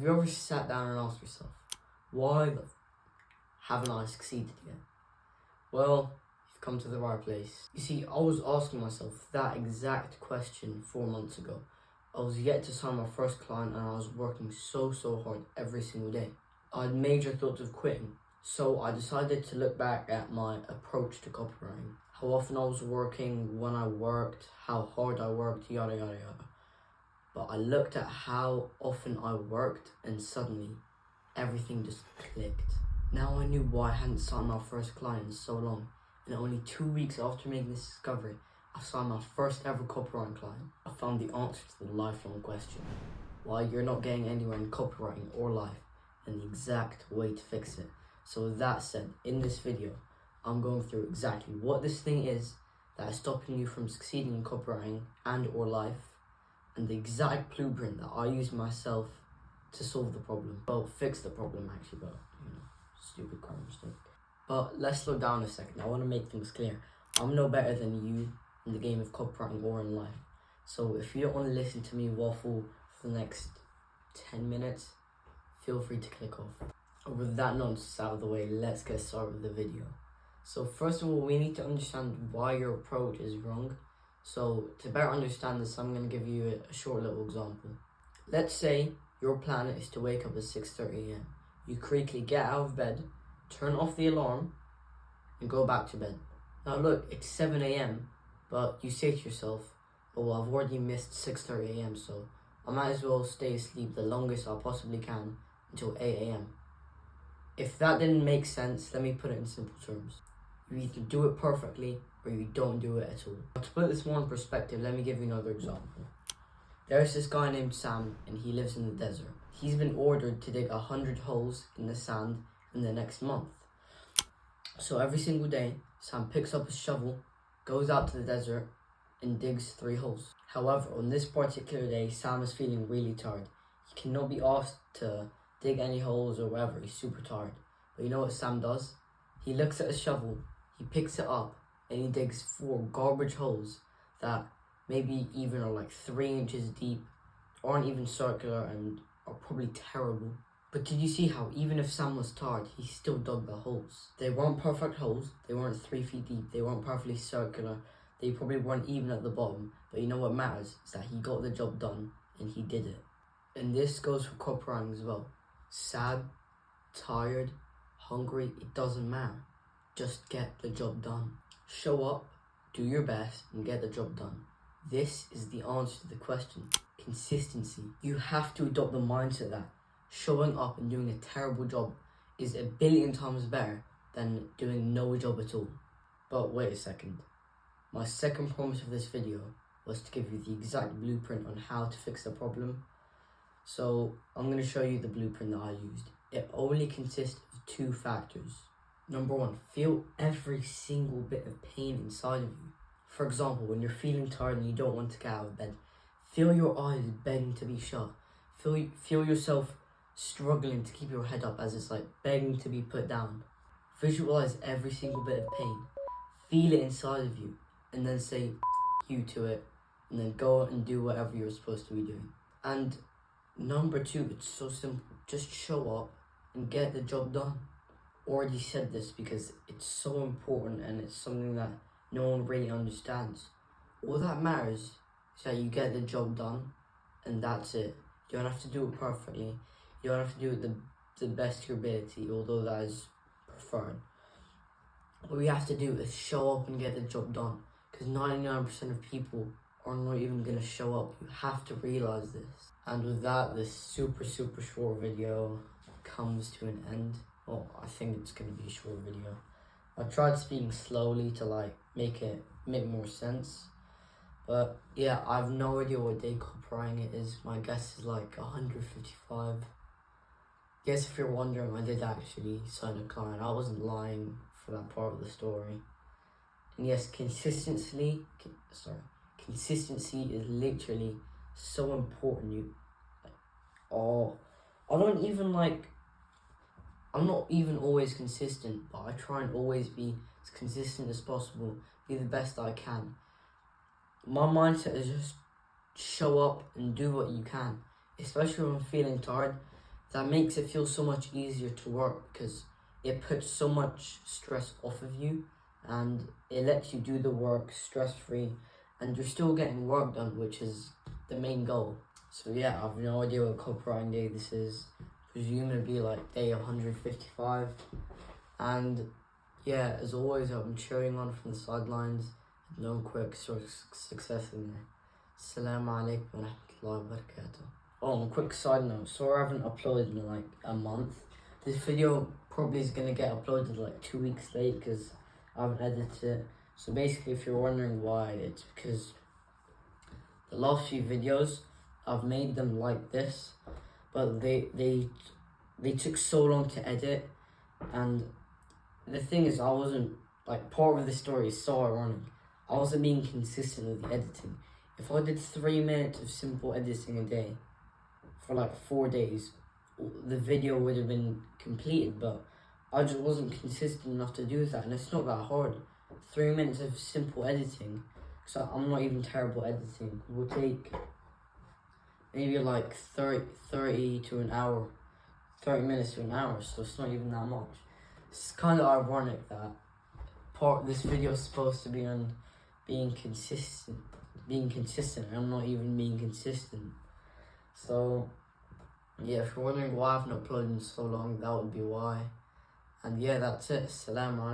Have you ever sat down and asked yourself, why the haven't I succeeded yet? Well, you've come to the right place. You see, I was asking myself that exact question 4 months ago. I was yet to sign my first client and I was working so hard every single day. I had major thoughts of quitting, so I decided to look back at my approach to copywriting. How often I was working, when I worked, how hard I worked, yada yada yada. But I looked at how often I worked and suddenly everything just clicked. Now I knew why I hadn't signed my first client in so long, and only 2 weeks after making this discovery, I signed my first ever copywriting client. I found the answer to the lifelong question: why you're not getting anywhere in copywriting or life, and the exact way to fix it. So with that said, in this video, I'm going through exactly what this thing is that is stopping you from succeeding in copywriting and or life, and the exact blueprint that I used myself to solve the problem. Well, fix the problem actually, but stupid grammar mistake. But let's slow down a second. I want to make things clear. I'm no better than you in the game of copywriting or in life. So if you don't want to listen to me waffle for the next 10 minutes, feel free to click off. With that nonsense out of the way, let's get started with the video. So first of all, we need to understand why your approach is wrong. So to better understand this, I'm going to give you a short little example. Let's say your plan is to wake up at 6:30 a.m. You quickly get out of bed, turn off the alarm, and go back to bed. Now look, it's 7 a.m, but you say to yourself, oh well, I've already missed 6:30 a.m, so I might as well stay asleep the longest I possibly can until 8 a.m. If that didn't make sense, let me put it in simple terms. You either do it perfectly or you don't do it at all. Now, to put this more in perspective, let me give you another example. There's this guy named Sam, and he lives in the desert. He's been ordered to dig 100 holes in the sand in the next month. So every single day, Sam picks up a shovel, goes out to the desert, and digs 3 holes. However, on this particular day, Sam is feeling really tired. He cannot be asked to dig any holes or whatever. He's super tired. But you know what Sam does? He looks at a shovel, he picks it up, and he digs 4 garbage holes that maybe even are like 3 inches deep, aren't even circular, and are probably terrible. But did you see how even if Sam was tired, he still dug the holes? They weren't perfect holes, they weren't 3 feet deep, they weren't perfectly circular, they probably weren't even at the bottom. But you know what matters is that he got the job done and he did it. And this goes for copywriting as well. Sad, tired, hungry, it doesn't matter. Just get the job done. Show up, do your best, and get the job done. This is the answer to the question. Consistency. You have to adopt the mindset that showing up and doing a terrible job is a billion times better than doing no job at all. But wait a second. My second promise of this video was to give you the exact blueprint on how to fix the problem. So I'm going to show you the blueprint that I used. It only consists of 2 factors. Number 1, feel every single bit of pain inside of you. For example, when you're feeling tired and you don't want to get out of bed, feel your eyes begging to be shut. Feel yourself struggling to keep your head up as it's like begging to be put down. Visualize every single bit of pain. Feel it inside of you, and then say you to it, and then go and do whatever you're supposed to be doing. And number 2, it's so simple. Just show up and get the job done. Already said this because it's so important and it's something that no one really understands. All that matters is that you get the job done, and that's it. You don't have to do it perfectly. You don't have to do it the best of your ability, although that is preferred. What you have to do is show up and get the job done, because 99% of people are not even going to show up. You have to realize this. And with that, this super short video comes to an end. Well, I think it's going to be a short video. I tried speaking slowly to make more sense. But yeah, I have no idea what day copywriting it is. My guess is like 155. Guess if you're wondering, I did actually sign a client. I wasn't lying for that part of the story. And yes, consistency is literally so important. I'm not even always consistent, but I try and always be as consistent as possible, be the best I can. My mindset is just show up and do what you can, especially when I'm feeling tired. that makes it feel so much easier to work, because it puts so much stress off of you and it lets you do the work stress-free, and you're still getting work done, which is the main goal. So yeah, I have no idea what copywriting day this is. Presumably like day 155. And yeah, as always, I'm cheering on from the sidelines. No quick success in there. Asalamu alaykum warahmatalahu wabarakatuh. Oh, on a quick side note, sorry I haven't uploaded in like a month. This video probably is gonna get uploaded like 2 weeks late because I haven't edited it. So basically, if you're wondering why, it's because the last few videos, I've made them like this, but they took so long to edit. And the thing is, I wasn't, like, part of the story is so ironic. I wasn't being consistent with the editing. If I did 3 minutes of simple editing a day for like 4 days, the video would have been completed, but I just wasn't consistent enough to do that, and it's not that hard. 3 minutes of simple editing, so I'm not even terrible at editing, will take maybe like 30 to an hour, 30 minutes to an hour, so it's not even that much. It's kind of ironic that this video is supposed to be on being consistent, and I'm not even being consistent. So yeah, if you're wondering why I've not uploaded in so long, that would be why. And yeah, that's it. Salam alaikum.